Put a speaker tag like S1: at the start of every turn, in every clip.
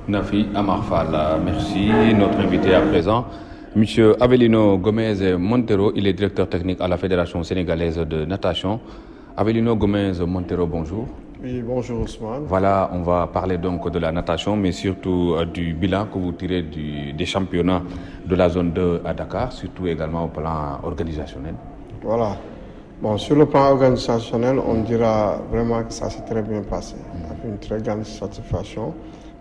S1: Nafi Amar Fall, merci. Notre invité à présent, Monsieur Avelino Gomez Montero, il est directeur technique à la Fédération sénégalaise de natation. Avelino Gomez Montero, bonjour.
S2: Oui, bonjour Ousmane.
S1: Voilà, on va parler donc de la natation, mais surtout du bilan que vous tirez des championnats de la zone 2 à Dakar, surtout également au plan organisationnel.
S2: Voilà. Bon, sur le plan organisationnel, on dira vraiment que ça s'est très bien passé, avec une très grande satisfaction.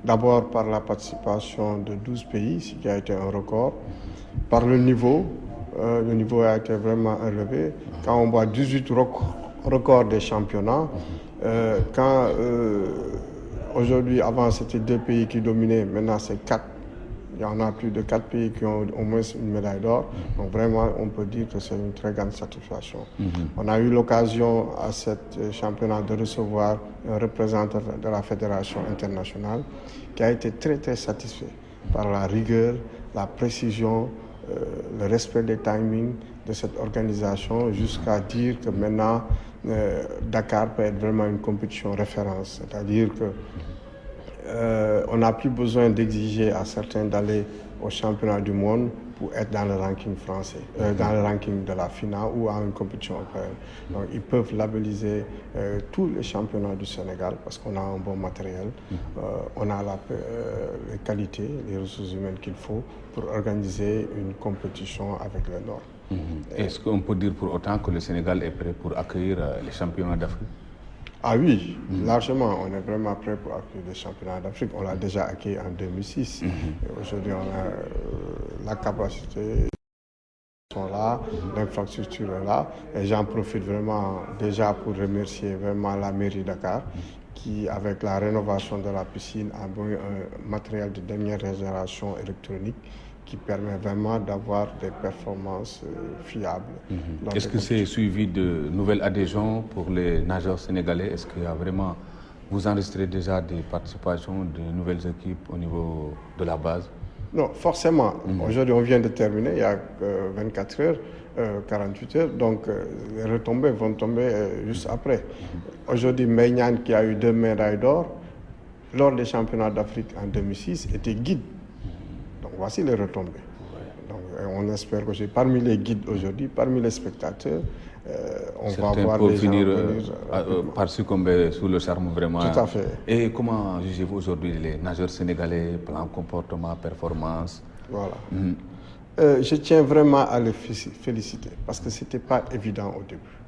S2: D'abord par la participation de 12 pays, ce qui a été un record. Par le niveau a été vraiment élevé. Quand on voit 18 records des championnats, aujourd'hui, avant c'était 2 pays qui dominaient, maintenant c'est 4. Il y en a plus de 4 pays qui ont au moins une médaille d'or. Donc vraiment, on peut dire que c'est une très grande satisfaction. On a eu l'occasion à cet championnat de recevoir un représentant de la Fédération internationale qui a été très très satisfait par la rigueur, la précision, le respect des timings de cette organisation, jusqu'à dire que maintenant Dakar peut être vraiment une compétition référence. C'est-à-dire que on n'a plus besoin d'exiger à certains d'aller au championnat du monde pour être dans le ranking français, dans le ranking de la finale ou à une compétition européenne. Donc ils peuvent labelliser tous les championnats du Sénégal parce qu'on a un bon matériel, on a les qualités, les ressources humaines qu'il faut pour organiser une compétition avec les normes.
S1: Est-ce qu'on peut dire pour autant que le Sénégal est prêt pour accueillir les championnats d'Afrique?
S2: Ah oui, largement, on est vraiment prêt pour accueillir les championnats d'Afrique. On l'a déjà accueilli en 2006. Aujourd'hui, on a la capacité, sont là, l'infrastructure est là. Et j'en profite vraiment déjà pour remercier vraiment la mairie de Dakar qui, avec la rénovation de la piscine, a mis un matériel de dernière génération électronique qui permet vraiment d'avoir des performances fiables.
S1: Est-ce que c'est suivi de nouvelles adhésions pour les nageurs sénégalais? Est-ce qu'il y a vraiment, vous enregistrez déjà des participations de nouvelles équipes au niveau de la base?
S2: Non, forcément. Aujourd'hui, on vient de terminer, il y a 24 heures, 48 heures, donc les retombées vont tomber juste après. Aujourd'hui, Meignan, qui a eu 2 médailles d'or, lors des championnats d'Afrique en 2006, était guide. Donc voici les retombées. Donc, on espère que parmi les guides aujourd'hui, parmi les spectateurs, on va voir les gens
S1: finir
S2: par
S1: succomber sous le charme vraiment.
S2: Tout à fait.
S1: Et comment jugez-vous aujourd'hui les nageurs sénégalais, plan comportement, performance?
S2: Voilà. Je tiens vraiment à les féliciter parce que ce n'était pas évident au début.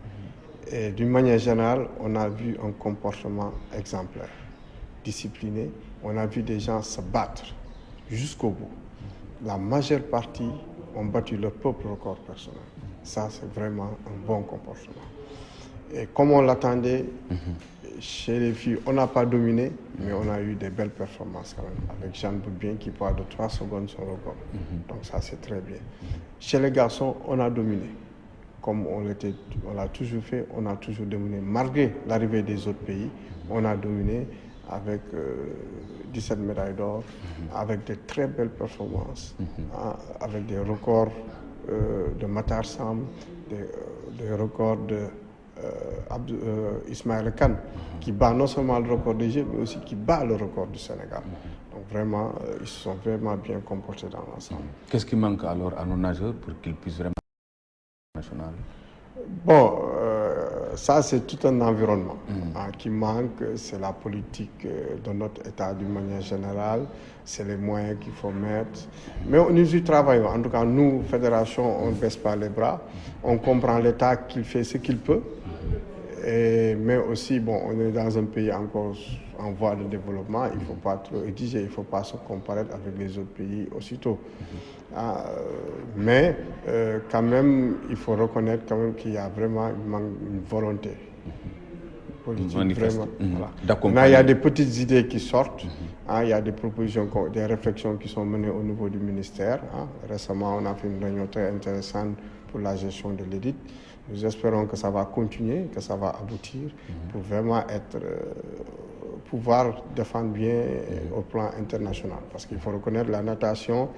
S2: Et d'une manière générale, on a vu un comportement exemplaire, discipliné. On a vu des gens se battre jusqu'au bout. La majeure partie ont battu leur propre record personnel. Ça, c'est vraiment un bon comportement. Et comme on l'attendait, chez les filles, on n'a pas dominé, mais on a eu des belles performances quand même, avec Jeanne Boudbien qui part de 3 secondes son record. Donc ça, c'est très bien. Chez les garçons, on a dominé. Comme on l'a toujours fait, on a toujours dominé. Malgré l'arrivée des autres pays, on a dominé avec 17 médailles d'or, avec de très belles performances, avec des records de Matar Sam, des records de Ismaël Khan, qui bat non seulement le record des Jeux, mais aussi qui bat le record du Sénégal. Donc vraiment, ils se sont vraiment bien comportés dans l'ensemble.
S1: Qu'est-ce qui manque alors à nos nageurs pour qu'ils puissent vraiment national?
S2: Bon, ça c'est tout un environnement qui manque, c'est la politique de notre État d'une manière générale, c'est les moyens qu'il faut mettre. Mais nous y travaillons, en tout cas nous, Fédération, on ne baisse pas les bras, on comprend l'État qu'il fait ce qu'il peut. Mais aussi, bon, on est dans un pays encore en voie de développement, il ne faut pas trop exiger, il ne faut pas se comparer avec les autres pays aussitôt. Mais quand même, il faut reconnaître quand même qu'il y a vraiment une volonté politique. Vraiment, voilà. Il y a des petites idées qui sortent, il y a des propositions, des réflexions qui sont menées au niveau du ministère. Récemment, on a fait une réunion très intéressante pour la gestion de l'élite. Nous espérons que ça va continuer, que ça va aboutir pour vraiment pouvoir défendre bien au plan international. Parce qu'il faut reconnaître la natation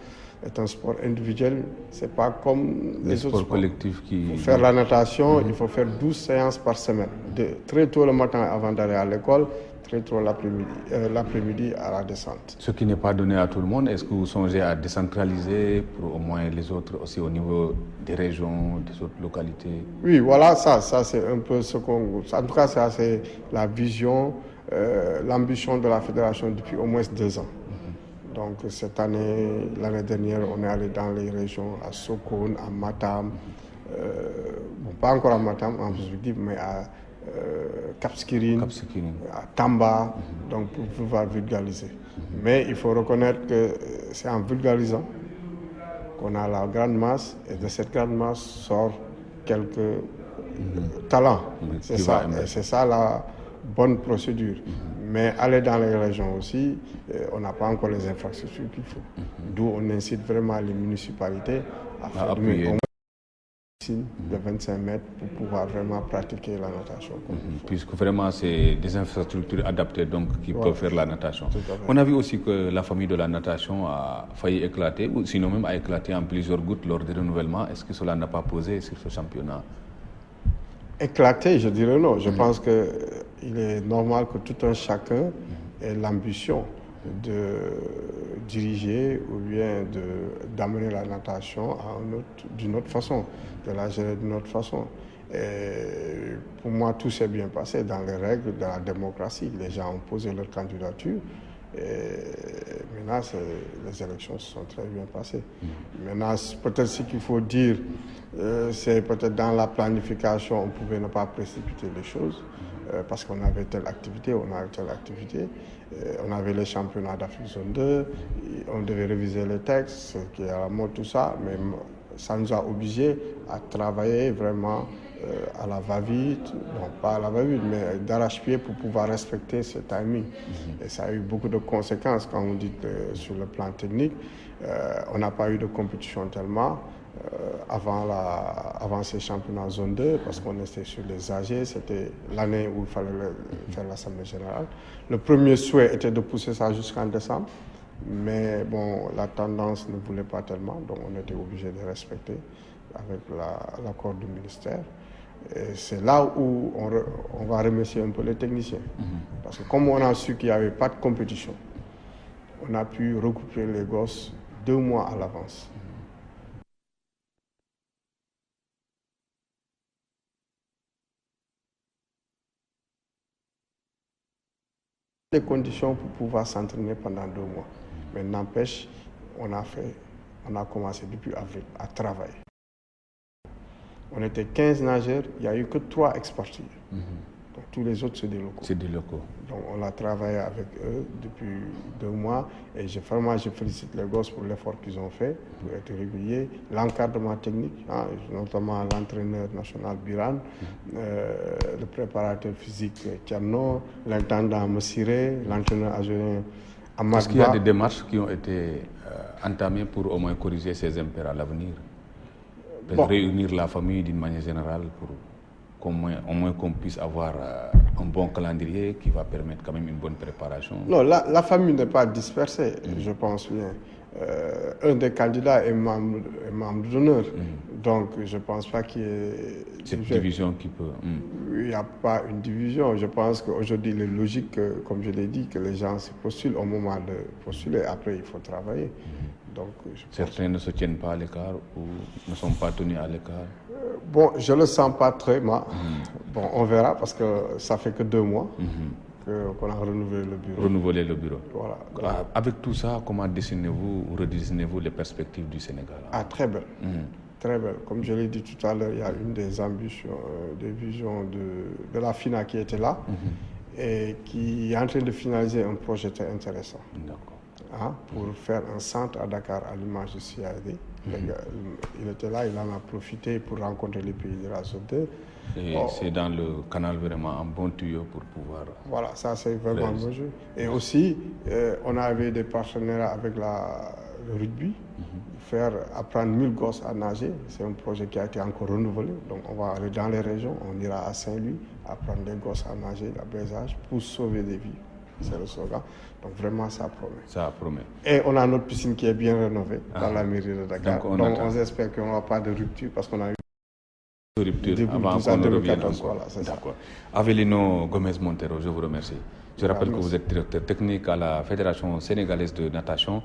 S2: est un sport individuel, c'est pas comme les autres sports
S1: collectifs qui...
S2: Pour faire la natation, il faut faire 12 séances par semaine. Très tôt le matin avant d'aller à l'école, très tôt l'après-midi à la descente.
S1: Ce qui n'est pas donné à tout le monde, est-ce que vous songez à décentraliser pour au moins les autres aussi au niveau des régions, des autres localités?
S2: Oui, voilà, ça c'est un peu ce qu'on... En tout cas, ça c'est la vision, l'ambition de la fédération depuis au moins 2 ans. Donc cette année, l'année dernière, on est allé dans les régions à Sokone, à Matam, bon, pas encore à Matam, en perspective, mais à Cap Skirring, à Tamba, donc pour pouvoir vulgariser. Mais il faut reconnaître que c'est en vulgarisant qu'on a la grande masse, et de cette grande masse sort quelques talents. C'est ça, et c'est ça la bonne procédure. Mais aller dans les régions aussi, on n'a pas encore les infrastructures qu'il faut. D'où on incite vraiment les municipalités à faire au moins de 25 mètres pour pouvoir vraiment pratiquer la natation.
S1: Puisque vraiment c'est des infrastructures adaptées donc qui peuvent faire la natation. On a vu aussi que la famille de la natation a failli éclater, ou sinon même a éclaté en plusieurs gouttes lors des renouvellements. Est-ce que cela n'a pas posé sur ce championnat?
S2: Éclater, je dirais non. Je pense qu'il est normal que tout un chacun ait l'ambition de diriger ou bien d'amener la natation d'une autre façon, de la gérer d'une autre façon. Et pour moi, tout s'est bien passé dans les règles de la démocratie. Les gens ont posé leur candidature. Et maintenant, les élections se sont très bien passées. Maintenant, peut-être ce qu'il faut dire, c'est peut-être dans la planification, on pouvait ne pas précipiter les choses, parce qu'on avait telle activité, on avait telle activité. On avait les championnats d'Afrique zone 2, on devait réviser les textes, ce qui est à la mode, tout ça, mais ça nous a obligés à travailler vraiment à la va-vite, non pas à la va-vite, mais d'arrache-pied pour pouvoir respecter ce timing. Et ça a eu beaucoup de conséquences, quand on dit sur le plan technique. On n'a pas eu de compétition tellement avant ces championnats zone 2, parce qu'on était sur les AG, c'était l'année où il fallait faire l'Assemblée générale. Le premier souhait était de pousser ça jusqu'en décembre, mais bon, la tendance ne voulait pas tellement, donc on était obligé de respecter avec l'accord du ministère. Et c'est là où on va remercier un peu les techniciens. Parce que comme on a su qu'il n'y avait pas de compétition, on a pu regrouper les gosses 2 mois à l'avance. Les conditions pour pouvoir s'entraîner pendant 2 mois. Mais n'empêche, on a commencé depuis avril à travailler. On était 15 nageurs, il n'y a eu que 3 exportés. Donc tous les autres, c'est des locaux.
S1: C'est des locaux.
S2: Donc on a travaillé avec eux depuis 2 mois et vraiment je félicite les gosses pour l'effort qu'ils ont fait pour être réguliers. L'encadrement technique, notamment l'entraîneur national Biran, le préparateur physique Tcherno, l'intendant Messiré, l'entraîneur adjoint Amadba.
S1: Est-ce qu'il y a des démarches qui ont été entamées pour au moins corriger ces impairs à l'avenir? Réunir la famille d'une manière générale pour au moins qu'on puisse avoir un bon calendrier qui va permettre quand même une bonne préparation.
S2: Non, la famille n'est pas dispersée, je pense bien. Un des candidats est membre d'honneur, donc je ne pense pas qu'il y ait...
S1: Cette division qui peut...
S2: Il n'y a pas une division. Je pense qu'aujourd'hui, il est logique, comme je l'ai dit, que les gens se postulent au moment de postuler. Après, il faut travailler. Donc,
S1: certains ne se tiennent pas à l'écart ou ne sont pas tenus à l'écart.
S2: Bon, je ne le sens pas très mal. Bon, on verra parce que ça fait que 2 mois qu'on a renouvelé le bureau.
S1: Renouveler le bureau.
S2: Voilà.
S1: Avec tout ça, comment dessinez-vous ou redessinez-vous les perspectives du Sénégal?
S2: Très belle. Très belle. Comme je l'ai dit tout à l'heure, il y a une des ambitions, des visions de la FINA qui était là et qui est en train de finaliser un projet très intéressant. D'accord. Pour faire un centre à Dakar à l'image du CID. Il était là, il en a profité pour rencontrer les pays de la zone 2.
S1: Et c'est dans le canal vraiment un bon tuyau pour pouvoir...
S2: Voilà, ça c'est vraiment un bon jeu. Et aussi, on avait des partenaires avec le rugby, faire apprendre 1000 gosses à nager. C'est un projet qui a été encore renouvelé. Donc on va aller dans les régions, on ira à Saint-Louis, apprendre des gosses à nager, à bas âge, pour sauver des vies. C'est le slogan. Donc vraiment, ça promet.
S1: Ça promet.
S2: Et on a notre piscine qui est bien rénovée dans la mairie de Dakar. Donc on espère qu'il n'y aura pas de rupture parce qu'on a eu
S1: rupture avant qu'on ne revienne encore. Voilà, d'accord. Avelino Gomez Montero, je vous remercie. Je rappelle que vous êtes directeur technique à la Fédération sénégalaise de natation.